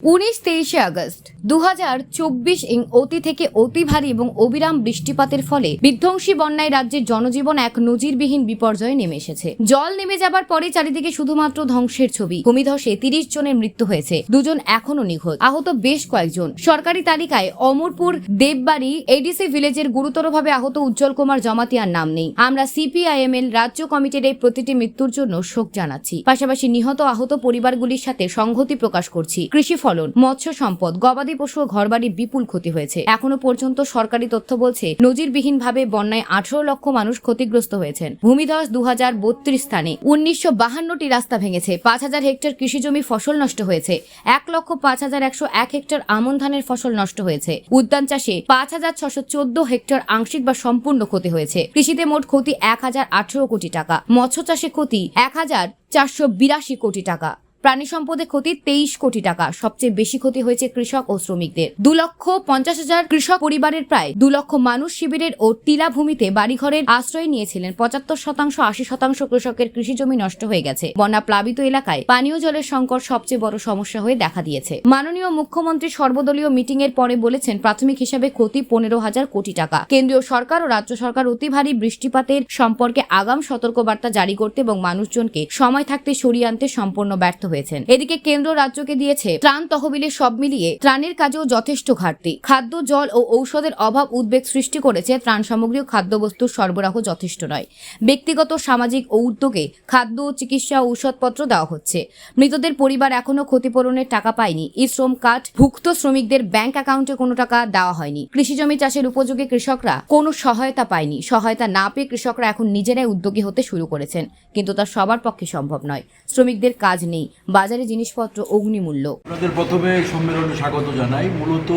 19-23 August 2024 অতি থেকে অতি ভারী এবং অবিরাম বৃষ্টিপাতের ফলে বিধ্বংসী বন্যায় রাজ্যের জনজীবন এক নজিরবিহীন বিপর্যয়ে নেমে এসেছে। জল নেমে যাবার পরে চারিদিকে শুধুমাত্র ধ্বংসের ছবি। ভূমিধসে 30 জনের মৃত্যু হয়েছে, 2 জন এখনো নিখোঁজ, আহত বেশ কয়েকজন। সরকারি তালিকায় অমরপুর দেববাড়ি এডিসি ভিলেজের গুরুতরভাবে আহত উজ্জ্বল কুমার জমাতিয়ার নাম নেই। আমরা সিপিআইএমএল রাজ্য কমিটির এই প্রতিটি মৃত্যুর জন্য শোক জানাচ্ছি। পাশাপাশি নিহত আহত পরিবারগুলির সাথে সংহতি প্রকাশ করছি। কৃষি ফলন, মৎস্য সম্পদ, গবাদি পশু ও ঘরবাড়ির বিপুল ক্ষতি হয়েছে। এখনো পর্যন্ত সরকারি তথ্য বলছে নজিরবিহীনভাবে বন্যায় 18 লক্ষ মানুষ ক্ষতিগ্রস্ত হয়েছেন। ভূমিধস 2032 স্থানে, 1952টি রাস্তা ভেঙেছে, 5000 হেক্টর কৃষিজমি ফসল নষ্ট হয়েছে, 1,05,101 হেক্টর আমন ধানের ফসল নষ্ট হয়েছে। উদ্যান চাষে 5614 হেক্টর আংশিক বা সম্পূর্ণ ক্ষতি হয়েছে। কৃষিতে মোট ক্ষতি 1018 কোটি টাকা, মৎস্য চাষে ক্ষতি 1482 কোটি টাকা, প্রাণী সম্পদে ক্ষতি 23 কোটি টাকা। সবচেয়ে বেশি ক্ষতি হয়েছে কৃষক ও শ্রমিকদের। 2,50,000 কৃষক পরিবারের প্রায় 2 লক্ষ মানুষ শিবিরের ও টিলা ভূমিতে বাড়িঘরের আশ্রয় নিয়েছিলেন। 75%, 80% কৃষকের কৃষিজমি নষ্ট হয়ে গেছে। বন্যা প্লাবিত এলাকায় পানীয় জলের সংকট সবচেয়ে বড় সমস্যা হয়ে দেখা দিয়েছে। মাননীয় মুখ্যমন্ত্রী সর্বদলীয় মিটিং এর পরে বলেছেন প্রাথমিক হিসাবে ক্ষতি 15,000 কোটি টাকা। কেন্দ্রীয় সরকার ও রাজ্য সরকার অতি ভারী বৃষ্টিপাতের সম্পর্কে আগাম সতর্কবার্তা জারি করতে এবং মানুষজনকে সময় থাকতে সরিয়ে আনতে সম্পূর্ণ ব্যর্থ হয়েছেন। এদিকে কেন্দ্র রাজ্যকে দিয়েছে ত্রাণ তহবিলে, সব মিলিয়ে ত্রাণের কাজেও যথেষ্ট ঘাটতি। খাদ্য, জল ও ঔষধের অভাব উদ্বেগ সৃষ্টি করেছে। ত্রাণ সামগ্রী ও খাদ্যবস্তুর সরবরাহ যথেষ্ট নয়। ব্যক্তিগত, সামাজিক ও উদ্যোগে খাদ্য, চিকিৎসা, ঔষধপত্র দেওয়া হচ্ছে। মৃতদের পরিবার এখনো ক্ষতিপূরণের টাকা পায়নি। ই শ্রম কার্ড ভুক্ত শ্রমিকদের ব্যাংক অ্যাকাউন্টে কোনো টাকা দেওয়া হয়নি। কৃষিজমি চাষের উপযোগী কৃষকরা কোনো সহায়তা পায়নি। সহায়তা না পেয়ে কৃষকরা এখন নিজেরাই উদ্যোগী হতে শুরু করেছেন, কিন্তু তা সবার পক্ষে সম্ভব নয়। শ্রমিকদের কাজ নেই, বাজারে জিনিসপত্র অগ্নিমূল্য। আপনাদের প্রথমে সম্মেলনে স্বাগত জানাই। মূলত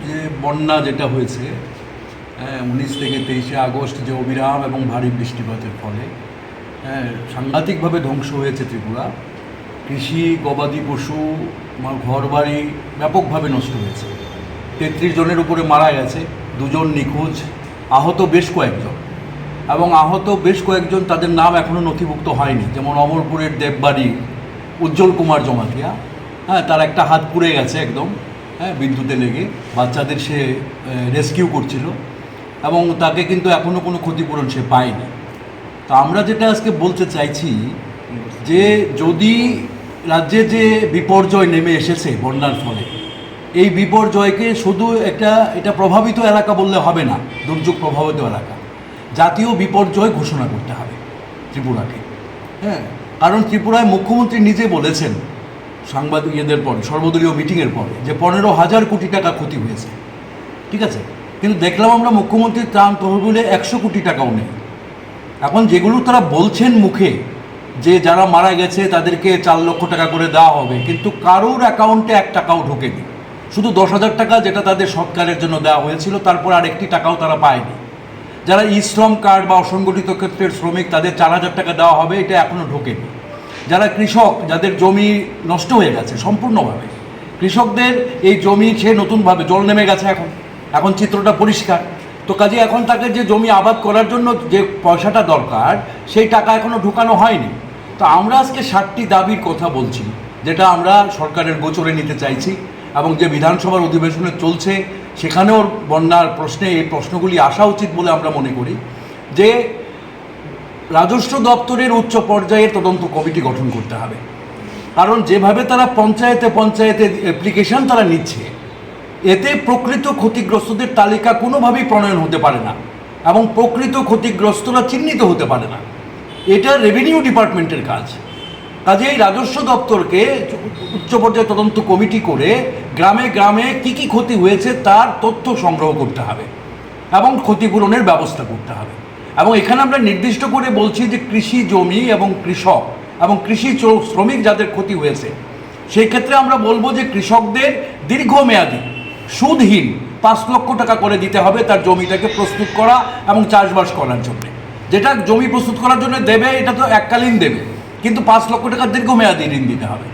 যে বন্যা যেটা হয়েছে 19 থেকে 23 আগস্ট, যে অবিরাম এবং ভারী বৃষ্টিপাতের ফলে সাংঘাতিকভাবে ধ্বংস হয়েছে ত্রিপুরা। কৃষি, গবাদি পশু, ঘরবাড়ি ব্যাপকভাবে নষ্ট হয়েছে। 33 জনের উপরে মারা গেছে, 2 জন নিখোঁজ, আহত বেশ কয়েকজন। এবং আহত বেশ কয়েকজন তাদের নাম এখনও নথিভুক্ত হয়নি। যেমন অমরপুরের দেববাড়ি উজ্জ্বল কুমার জমাতিয়া, তার একটা হাত পুড়ে গেছে একদম, বিদ্যুতে লেগে। বাচ্চাদের সে রেস্কিউ করছিল এবং তাকে কিন্তু এখনও কোনো ক্ষতিপূরণ সে পায়নি। তো আমরা যেটা আজকে বলতে চাইছি যে যদি রাজ্যে যে বিপর্যয় নেমে এসেছে বন্যার ফলে, এই বিপর্যয়কে শুধু এটা প্রভাবিত এলাকা বললে হবে না, দুর্যোগ প্রভাবিত এলাকা, জাতীয় বিপর্যয় ঘোষণা করতে হবে ত্রিপুরাকে। কারণ ত্রিপুরায় মুখ্যমন্ত্রী নিজে বলেছেন সাংবাদিকদের পরে, সর্বদলীয় মিটিংয়ের পরে, যে 15,000 কোটি টাকা ক্ষতি হয়েছে। ঠিক আছে, কিন্তু দেখলাম আমরা মুখ্যমন্ত্রীর ত্রাণ তহবিলে 100 কোটি টাকাও নেই। এখন যেগুলো তারা বলছেন মুখে যে যারা মারা গেছে তাদেরকে 4 লক্ষ টাকা করে দেওয়া হবে, কিন্তু কারোর অ্যাকাউন্টে 1 টাকাও ঢোকেনি। শুধু 10,000 টাকা যেটা তাদের সৎকারের জন্য দেওয়া হয়েছিল, তারপর আর 1টি টাকাও তারা পায়নি। যারা ই শ্রম কার্ড বা অসংগঠিত ক্ষেত্রের শ্রমিক, তাদের 4,000 টাকা দেওয়া হবে, এটা এখনও ঢোকেনি। যারা কৃষক, যাদের জমি নষ্ট হয়ে গেছে সম্পূর্ণভাবে, কৃষকদের এই জমি সে নতুনভাবে জল নেমে গেছে, এখন চিত্রটা পরিষ্কার। তো কাজে এখন তাকে যে জমি আবাদ করার জন্য যে পয়সাটা দরকার, সেই টাকা এখনও ঢুকানো হয়নি। তো আমরা আজকে 7টি দাবির কথা বলছি, যেটা আমরা সরকারের গোচরে নিতে চাইছি। এবং যে বিধানসভার অধিবেশনে চলছে, সেখানেও বন্যার প্রশ্নে এই প্রশ্নগুলি আসা উচিত বলে আমরা মনে করি। যে রাজস্ব দপ্তরের উচ্চ পর্যায়ে তদন্ত কমিটি গঠন করতে হবে। কারণ যেভাবে তারা পঞ্চায়েতে অ্যাপ্লিকেশন তারা নিচ্ছে, এতে প্রকৃত ক্ষতিগ্রস্তদের তালিকা কোনোভাবেই প্রণয়ন হতে পারে না এবং প্রকৃত ক্ষতিগ্রস্তরা চিহ্নিত হতে পারে না। এটা রেভিনিউ ডিপার্টমেন্টের কাজ। কাজেই রাজস্ব দপ্তরকে উচ্চ পর্যায়ে তদন্ত কমিটি করে গ্রামে গ্রামে কী কী ক্ষতি হয়েছে তার তথ্য সংগ্রহ করতে হবে এবং ক্ষতিপূরণের ব্যবস্থা করতে হবে। এবং এখানে আমরা নির্দিষ্ট করে বলছি যে কৃষি জমি এবং কৃষক এবং কৃষি শ্রমিক যাদের ক্ষতি হয়েছে, সেই ক্ষেত্রে আমরা বলবো যে কৃষকদের দীর্ঘমেয়াদী সুদহীন 5 লক্ষ টাকা করে দিতে হবে তার জমিটাকে প্রস্তুত করা এবং চাষবাস করার জন্য। যেটা জমি প্রস্তুত করার জন্য দেবে, এটা তো এককালীন দেবে, কিন্তু 5 লক্ষ টাকা দীর্ঘমেয়াদী ঋণ দিতে হবে।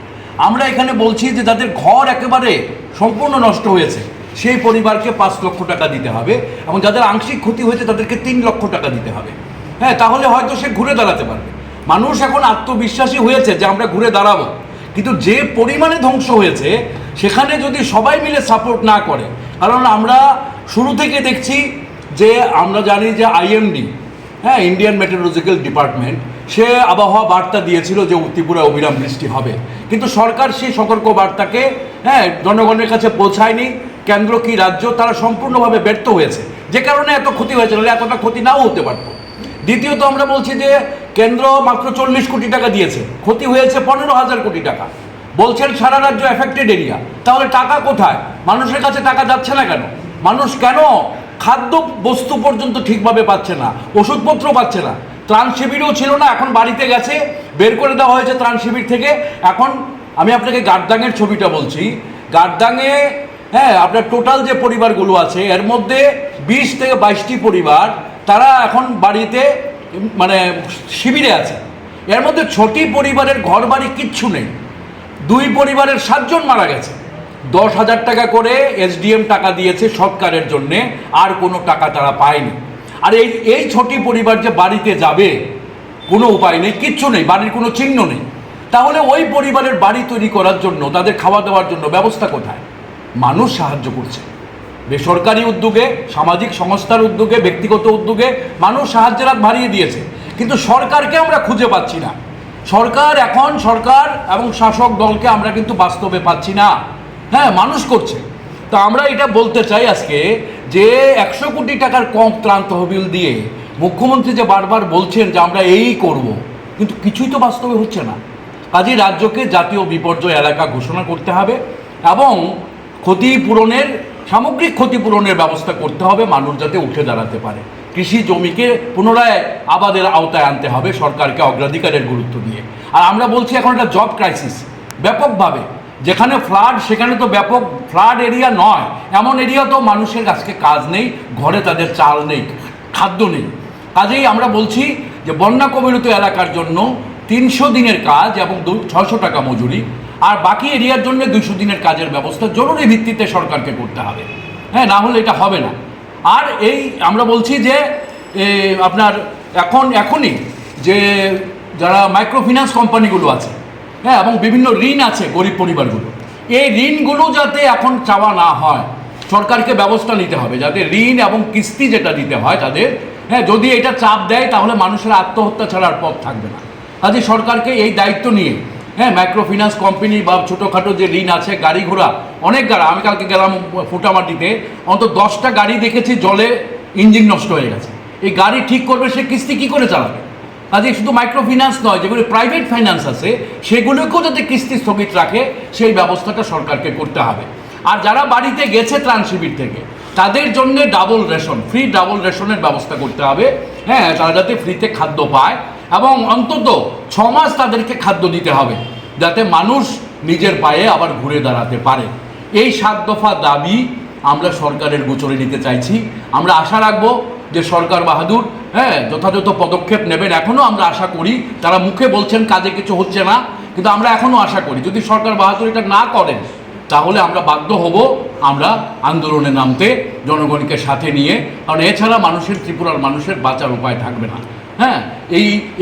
আমরা এখানে বলছি যে যাদের ঘর একেবারে সম্পূর্ণ নষ্ট হয়েছে, সেই পরিবারকে 5 লক্ষ টাকা দিতে হবে এবং যাদের আংশিক ক্ষতি হয়েছে তাদেরকে 3 লক্ষ টাকা দিতে হবে। তাহলে হয়তো সে ঘুরে দাঁড়াতে পারবে। মানুষ এখন আত্মবিশ্বাসী হয়েছে যে আমরা ঘুরে দাঁড়াবো, কিন্তু যে পরিমাণে ধ্বংস হয়েছে সেখানে যদি সবাই মিলে সাপোর্ট না করে, কারণ আমরা শুরু থেকে দেখছি যে আমরা জানি যে আইএমডি, হ্যাঁ, ইন্ডিয়ান মেটেরোলজিক্যাল ডিপার্টমেন্ট, সে আবহাওয়া বার্তা দিয়েছিল যে ত্রিপুরায় অবিরাম বৃষ্টি হবে, কিন্তু সরকার সেই সতর্ক বার্তাকে জনগণের কাছে পৌঁছায়নি। কেন্দ্র কি রাজ্য, তারা সম্পূর্ণভাবে ব্যর্থ হয়েছে, যে কারণে এত ক্ষতি হয়েছে, নাহলে এতটা ক্ষতি নাও হতে পারত। দ্বিতীয়ত আমরা বলছি যে কেন্দ্র মাত্র 40 কোটি টাকা দিয়েছে, ক্ষতি হয়েছে 15,000 কোটি টাকা। বলছেন সারা রাজ্য এফেক্টেড এরিয়া, তাহলে টাকা কোথায়? মানুষের কাছে টাকা যাচ্ছে না কেন? মানুষ কেন খাদ্য বস্তু পর্যন্ত ঠিকভাবে পাচ্ছে না, ওষুধপত্র পাচ্ছে না? ত্রাণ শিবিরও ছিল না, এখন বাড়িতে গেছে, বের করে দেওয়া হয়েছে ত্রাণ শিবির থেকে। এখন আমি আপনাকে গার্দাংয়ের ছবিটা বলছি। গার্দাংয়ে আপনার টোটাল যে পরিবারগুলো আছে, এর মধ্যে 20 থেকে 22টি পরিবার তারা এখন বাড়িতে শিবিরে আছে। এর মধ্যে 6টি পরিবারের ঘর বাড়ি কিচ্ছু নেই। 2 পরিবারের 7 জন মারা গেছে। 10,000 টাকা করে এসডিএম টাকা দিয়েছে সৎকারের জন্যে, আর কোনো টাকা তারা পায়নি। আর এই 6টি পরিবার যে বাড়িতে যাবে, কোনো উপায় নেই, কিচ্ছু নেই, বাড়ির কোনো চিহ্ন নেই। তাহলে ওই পরিবারের বাড়ি তৈরি করার জন্য, তাদের খাওয়া দাওয়ার জন্য ব্যবস্থা কোথায়? মানুষ সাহায্য করছে, বেসরকারি উদ্যোগে, সামাজিক সংস্থার উদ্যোগে, ব্যক্তিগত উদ্যোগে মানুষ সাহায্যের হাত বাড়িয়ে দিয়েছে, কিন্তু সরকারকে আমরা খুঁজে পাচ্ছি না। সরকার এবং শাসক দলকে আমরা কিন্তু বাস্তবে পাচ্ছি না। হ্যাঁ, মানুষ করছে। তো আমরা এটা বলতে চাই আজকে যে 100 কোটি টাকার কম ত্রাণ তহবিল দিয়ে মুখ্যমন্ত্রী যে বারবার বলছেন যে আমরা এই করব, কিন্তু কিছুই তো বাস্তবে হচ্ছে না। কাজেই রাজ্যকে জাতীয় বিপর্যয় এলাকা ঘোষণা করতে হবে এবং সামগ্রিক ক্ষতিপূরণের ব্যবস্থা করতে হবে, মানুষ যাতে উঠে দাঁড়াতে পারে। কৃষি জমিকে পুনরায় আবাদের আওতায় আনতে হবে সরকারকে অগ্রাধিকারের গুরুত্ব দিয়ে। আর আমরা বলছি এখন একটা জব ক্রাইসিস ব্যাপকভাবে, যেখানে ফ্লাড, সেখানে তো ব্যাপক ফ্লাড এরিয়া নয়, এমন এরিয়া তো মানুষের আজকে কাজ নেই, ঘরে তাদের চাল নেই, খাদ্য নেই। কাজেই আমরা বলছি যে বন্যা কবলিত এলাকার জন্য 300 দিনের কাজ এবং 600 টাকা মজুরি, আর বাকি এরিয়ার জন্য 200 দিনের কাজের ব্যবস্থা জরুরি ভিত্তিতে সরকারকে করতে হবে। হ্যাঁ, না হলে এটা হবে না। আর আমরা বলছি যে আপনার এখনই যে যারা মাইক্রো ফিন্যান্স কোম্পানিগুলো আছে, হ্যাঁ, এবং বিভিন্ন ঋণ আছে গরিব পরিবারগুলো, এই ঋণগুলো যাতে এখন চাওয়া না হয়, সরকারকে ব্যবস্থা নিতে হবে যাতে ঋণ এবং কিস্তি যেটা দিতে হয় তাদের, হ্যাঁ, যদি এটা চাপ দেয় তাহলে মানুষের আত্মহত্যা ছাড়ার পথ থাকবে না। কাজে সরকারকে এই দায়িত্ব নিয়ে, হ্যাঁ, মাইক্রো ফিন্যান্স কোম্পানি বা ছোটোখাটো যে ঋণ আছে, গাড়ি ঘোড়া, অনেক গাড়ি, আমি কালকে গেলাম ফুটামাটিতে, অন্তত 10টা গাড়ি দেখেছি জলে ইঞ্জিন নষ্ট হয়ে গেছে। এই গাড়ি ঠিক করবে, সে কিস্তি কী করে চালাবে? কাজে শুধু মাইক্রো ফিন্যান্স নয়, যেগুলো প্রাইভেট ফাইন্যান্স আছে সেগুলোকেও যাতে কিস্তি স্থগিত রাখে, সেই ব্যবস্থাটা সরকারকে করতে হবে। আর যারা বাড়িতে গেছে ত্রাণ শিবির থেকে, তাদের জন্য ফ্রি ডাবল রেশনের ব্যবস্থা করতে হবে। হ্যাঁ, তারা যাতে ফ্রিতে খাদ্য পায় এবং অন্তত 6 মাস তাদেরকে খাদ্য দিতে হবে, যাতে মানুষ নিজের পায়ে আবার ঘুরে দাঁড়াতে পারে। এই 7 দফা দাবি আমরা সরকারের গোচরে নিতে চাইছি। আমরা আশা রাখবো যে সরকার বাহাদুর, হ্যাঁ, যথাযথ পদক্ষেপ নেবেন। এখনও আমরা আশা করি, তারা মুখে বলছেন কাজে কিছু হচ্ছে না, কিন্তু আমরা এখনও আশা করি যদি সরকার বাহাদুর এটা না করেন তাহলে আমরা বাধ্য হব আমরা আন্দোলনে নামতে, জনগণকে সাথে নিয়ে। কারণ এছাড়া ত্রিপুরার মানুষের বাঁচার উপায় থাকবে না। হ্যাঁ,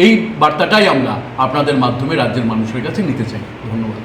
এই বার্তাটাই আমরা আপনাদের মাধ্যমে রাজ্যের মানুষের কাছে নিতে চাই। ধন্যবাদ।